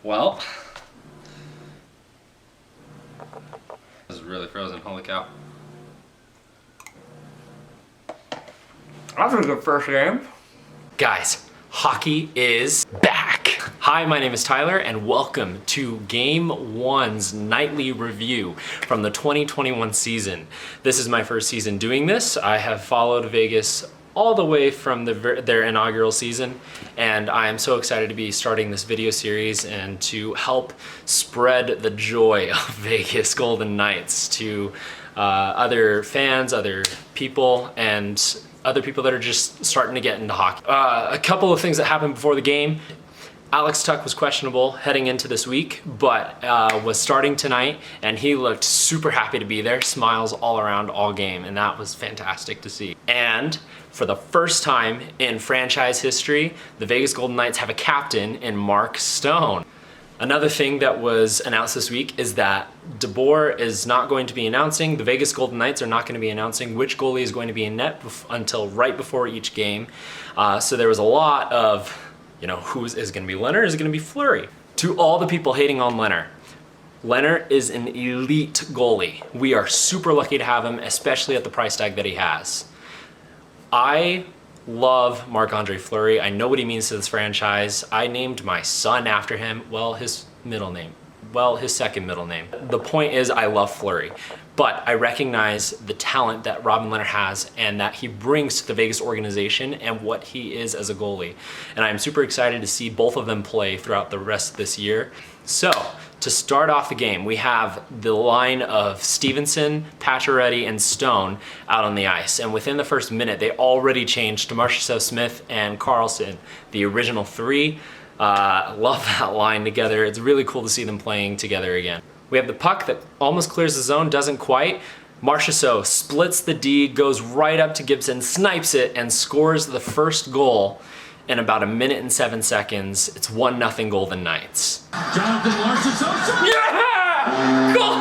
Well, this is really frozen, holy cow. That was a good first game. Guys, hockey is back. Hi, my name is Tyler and welcome to Game 1's nightly review from the 2021 season. This is my first season doing this. I have followed Vegas all the way from their inaugural season, and I am so excited to be starting this video series and to help spread the joy of Vegas Golden Knights to other fans, other people, and other people that are just starting to get into hockey. A couple of things that happened before the game. Alex Tuch was questionable heading into this week, but was starting tonight, and he looked super happy to be there, smiles all around all game, and that was fantastic to see. And for the first time in franchise history, the Vegas Golden Knights have a captain in Mark Stone. Another thing that was announced this week is that DeBoer is not going to be announcing, the Vegas Golden Knights are not going to be announcing which goalie is going to be in net until right before each game. So there was a lot of, who is it going to be Leonard? Is it going to be Fleury? To all the people hating on Leonard is an elite goalie. We are super lucky to have him, especially at the price tag that he has. I love Marc-Andre Fleury. I know what he means to this franchise. I named my son after him. Well, his second middle name. The point is, I love Fleury, but I recognize the talent that Robin Leonard has and that he brings to the Vegas organization and what he is as a goalie. And I'm super excited to see both of them play throughout the rest of this year. So, to start off the game, we have the line of Stevenson, Pacioretty, and Stone out on the ice. And within the first minute, they already changed to Marchessault, Smith, and Carlson, the original three. Love that line together. It's really cool to see them playing together again. We have the puck that almost clears the zone, doesn't quite. Marchessault splits the D, goes right up to Gibson, snipes it, and scores the first goal in about 1 minute and 7 seconds. It's 1-0 Golden Knights. Jonathan Marchessault. Yeah! Goal!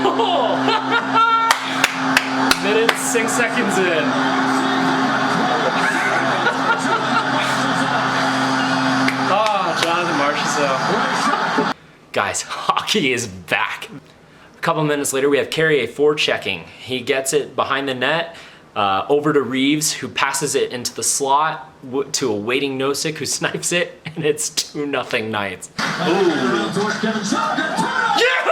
Minute 6 seconds in. Oh, Jonathan Marchessault. Guys, hockey is back. A couple minutes later, we have Carrier forechecking. He gets it behind the net, over to Reeves, who passes it into the slot to a waiting Nosek, who snipes it, and it's 2-0 Knights. Ooh. Yeah!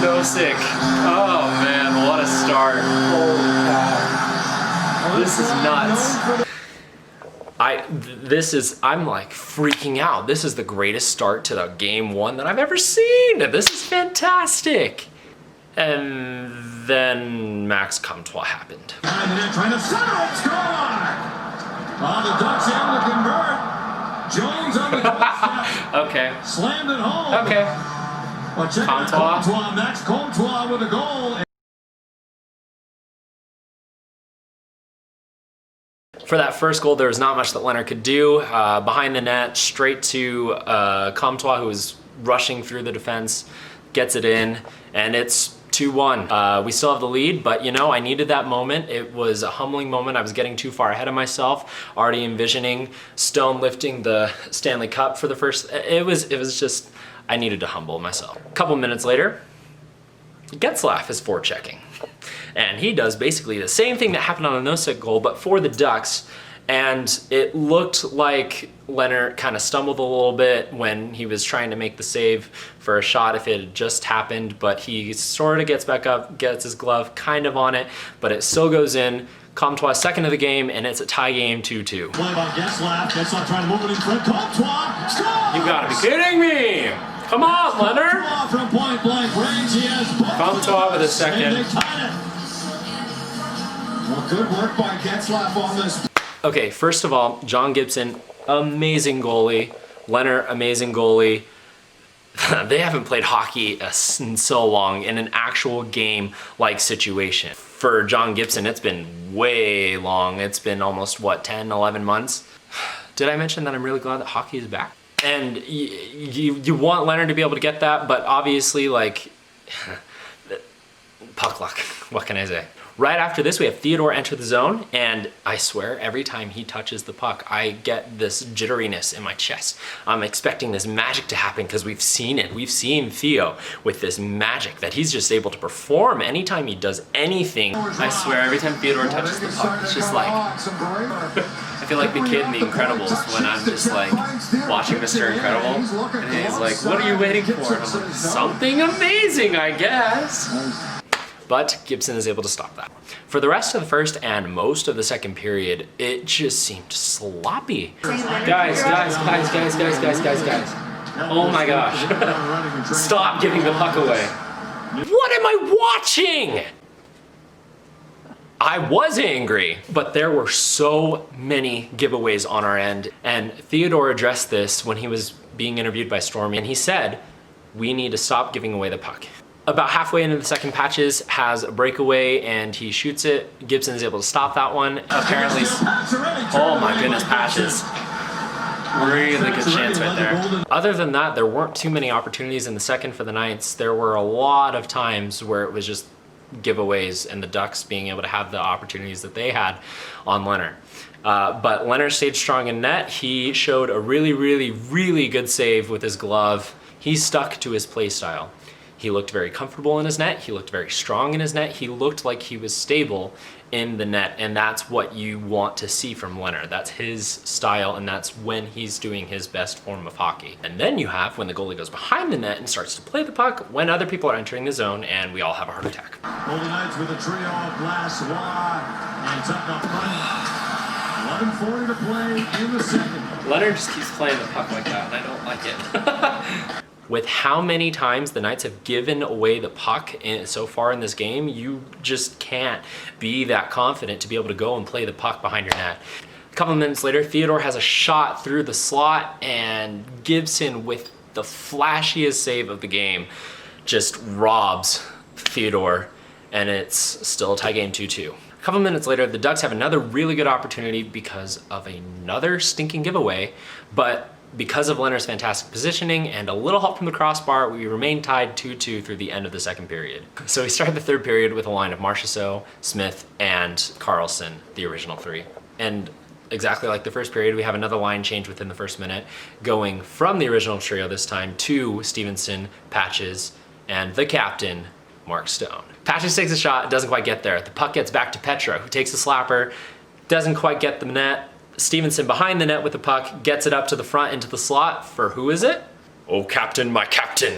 Nosek. Oh man, what a start. Holy cow. This is nuts. I'm like freaking out. This is the greatest start to the game 1 that I've ever seen. This is fantastic. And then Max Comtois happened. And they're trying to center it, score! The Ducks able to convert. Jones on the doorstep. Okay. Slammed it home. Okay. Well, check Comtois. Max Comtois with a goal. For that first goal, there was not much that Leonard could do. Behind the net, straight to Comtois, who was rushing through the defense, gets it in, and it's 2-1. We still have the lead, but I needed that moment. It was a humbling moment. I was getting too far ahead of myself, already envisioning Stone lifting the Stanley Cup for the first. It was just, I needed to humble myself. A couple minutes later, Getzlaf is forechecking. And he does basically the same thing that happened on the Nosek goal, but for the Ducks. And it looked like Leonard kind of stumbled a little bit when he was trying to make the save for a shot if it had just happened, but he sort of gets back up, gets his glove kind of on it, but it still goes in. Comtois second of the game, and it's a tie game 2-2. Play by Getzlaf. Getzlaf trying to move it in front. Comtois scores! You gotta be kidding me! Come on, Leonard! Comtois from point blank range. He has Comtois with a second. Well, good work by Getzlaf on this. Okay, first of all, John Gibson, amazing goalie. Leonard, amazing goalie. They haven't played hockey in so long in an actual game-like situation. For John Gibson, it's been way long. It's been almost, 10, 11 months? Did I mention that I'm really glad that hockey is back? And you want Leonard to be able to get that, but obviously, puck luck. What can I say? Right after this, we have Theodore enter the zone, and I swear every time he touches the puck, I get this jitteriness in my chest. I'm expecting this magic to happen because we've seen it. We've seen Theo with this magic that he's just able to perform anytime he does anything. I swear every time Theodore touches the puck, it's just like, I feel like the kid in The Incredibles when I'm just like watching Mr. Incredible, and he's like, what are you waiting for? And I'm like, something amazing, I guess. But Gibson is able to stop that. For the rest of the first and most of the second period, it just seemed sloppy. Guys. Oh my gosh. Stop giving the puck away. What am I watching? I was angry, but there were so many giveaways on our end, and Theodore addressed this when he was being interviewed by Stormy, and he said, we need to stop giving away the puck. About halfway into the second, Patches has a breakaway and he shoots it. Gibson is able to stop that one. Apparently, oh my goodness, Patches. Really good chance right there. Other than that, there weren't too many opportunities in the second for the Knights. There were a lot of times where it was just giveaways and the Ducks being able to have the opportunities that they had on Leonard. But Leonard stayed strong in net. He showed a really good save with his glove. He stuck to his play style. He looked very comfortable in his net. He looked very strong in his net. He looked like he was stable in the net, and that's what you want to see from Leonard. That's his style, and that's when he's doing his best form of hockey. And then you have when the goalie goes behind the net and starts to play the puck when other people are entering the zone, and we all have a heart attack. Golden Knights with a trio of Lassois and Tuck up front. 11:40 to play in the second. Leonard just keeps playing the puck like that, and I don't like it. With how many times the Knights have given away the puck so far in this game, you just can't be that confident to be able to go and play the puck behind your net. A couple of minutes later, Theodore has a shot through the slot, and Gibson, with the flashiest save of the game, just robs Theodore, and it's still a tie game 2-2. A couple minutes later, the Ducks have another really good opportunity because of another stinking giveaway, but because of Leonard's fantastic positioning and a little help from the crossbar, we remain tied 2-2 through the end of the second period. So we started the third period with a line of Marchessault, Smith, and Carlson, the original three. And exactly like the first period, we have another line change within the first minute, going from the original trio this time to Stevenson, Patches, and the captain, Mark Stone. Patches takes a shot, doesn't quite get there. The puck gets back to Petra, who takes a slapper, doesn't quite get the net. Stevenson behind the net with the puck, gets it up to the front into the slot for who is it? Oh, captain, my captain.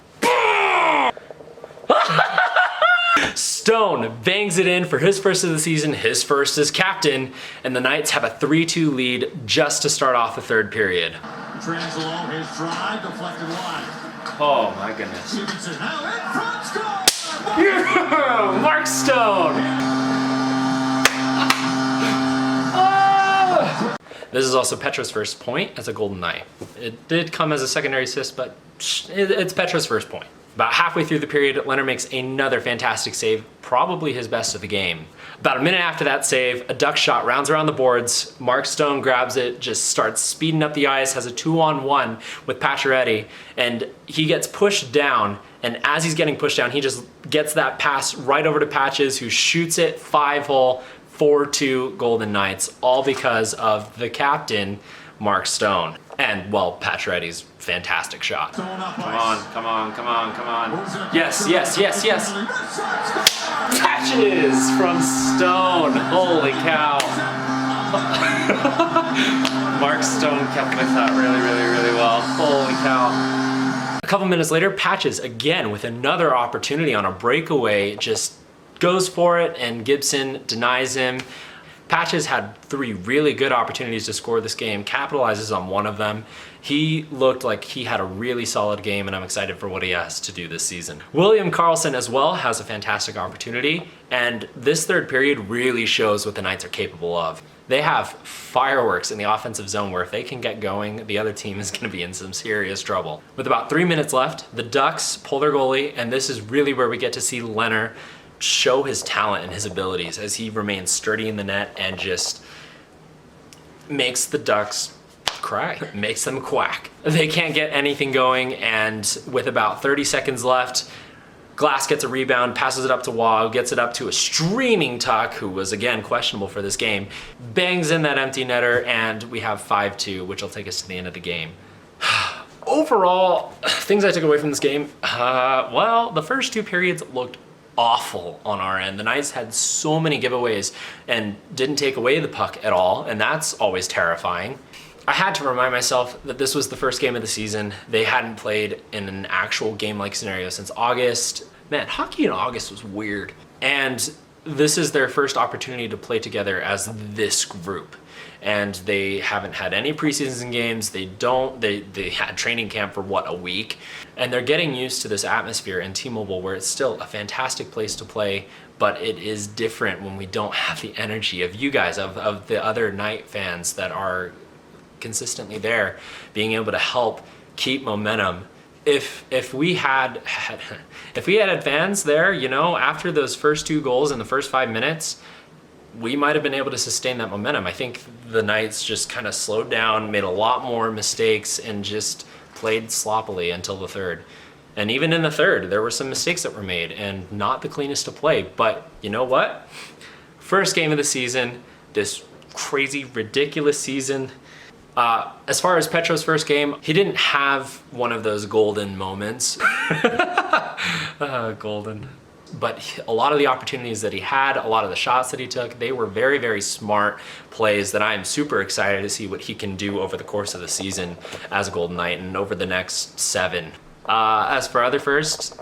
Stone bangs it in for his first of the season, his first as captain, and the Knights have a 3-2 lead just to start off the third period. Translow, his drive, deflected wide. Oh my goodness. Stevenson now in front, score! Yeah, Mark Stone! This is also Petra's first point as a Golden Knight. It did come as a secondary assist, but it's Petra's first point. About halfway through the period, Leonard makes another fantastic save, probably his best of the game. About a minute after that save, a Duck shot rounds around the boards. Mark Stone grabs it, just starts speeding up the ice, has a 2-on-1 with Pacioretty, and he gets pushed down. And as he's getting pushed down, he just gets that pass right over to Patches, who shoots it 5-hole. 4-2 Golden Knights, all because of the captain, Mark Stone. And, well, Pacioretty's fantastic shot. Come on. Yes. Patches from Stone. Holy cow. Mark Stone kept with that really well. Holy cow. A couple minutes later, Patches again with another opportunity on a breakaway, just goes for it, and Gibson denies him. Patches had 3 really good opportunities to score this game, capitalizes on one of them. He looked like he had a really solid game, and I'm excited for what he has to do this season. William Karlsson as well has a fantastic opportunity, and this third period really shows what the Knights are capable of. They have fireworks in the offensive zone where if they can get going, the other team is going to be in some serious trouble. With about 3 minutes left, the Ducks pull their goalie, and this is really where we get to see Leonard show his talent and his abilities as he remains sturdy in the net and just makes the Ducks cry, makes them quack. They can't get anything going, and with about 30 seconds left, Glass gets a rebound, passes it up to Wah, gets it up to a streaming Tuck, who was again questionable for this game, bangs in that empty netter, and we have 5-2, which will take us to the end of the game. Overall, things I took away from this game, well, the first 2 periods looked awful on our end. The Knights had so many giveaways and didn't take away the puck at all, and that's always terrifying. I had to remind myself that this was the first game of the season. They hadn't played in an actual game-like scenario since August. Man, hockey in August was weird. And this is their first opportunity to play together as this group. And they haven't had any preseason games. They had training camp for what, a week? And they're getting used to this atmosphere in T-Mobile, where it's still a fantastic place to play, but it is different when we don't have the energy of you guys, of the other Knight fans that are consistently there, being able to help keep momentum. If we had fans there, you know, after those first 2 goals in the first 5 minutes, we might have been able to sustain that momentum. I think the Knights just kind of slowed down, made a lot more mistakes, and just played sloppily until the third. And even in the third, there were some mistakes that were made, and not the cleanest to play. But you know what? First game of the season, this crazy, ridiculous season. As far as Petro's first game, he didn't have one of those golden moments. Golden. But a lot of the opportunities that he had, a lot of the shots that he took, they were very, very smart plays that I am super excited to see what he can do over the course of the season as a Golden Knight and over the next 7. As for other firsts,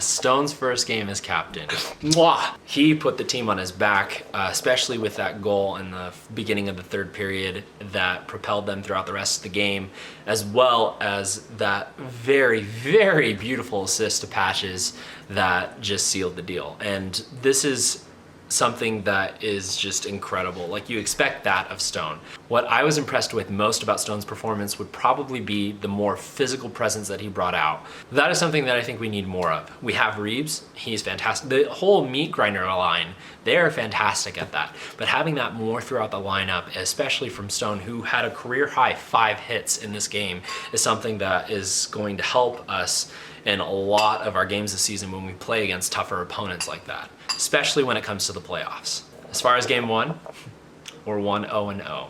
Stone's first game as captain. Mwah! He put the team on his back, especially with that goal in the beginning of the third period that propelled them throughout the rest of the game, as well as that very, very beautiful assist to Patches that just sealed the deal. And this is something that is just incredible. Like, you expect that of Stone. What I was impressed with most about Stone's performance would probably be the more physical presence that he brought out. That is something that I think we need more of. We have Reeves, he's fantastic. The whole meat grinder line, they're fantastic at that. But having that more throughout the lineup, especially from Stone, who had a career high 5 hits in this game, is something that is going to help us in a lot of our games this season when we play against tougher opponents like that, especially when it comes to the playoffs. As far as game 1, we're 1-0-0.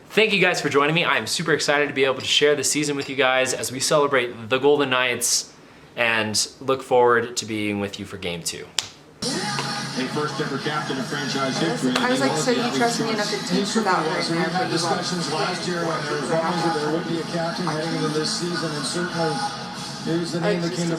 Thank you guys for joining me. I am super excited to be able to share this season with you guys as we celebrate the Golden Knights, and look forward to being with you for game 2. A first ever captain of franchise history. I was like, so you trust me enough to teach without right there, but you discussions last year when there was rumors that there would be a captain heading into this season, and certainly it was the name that came to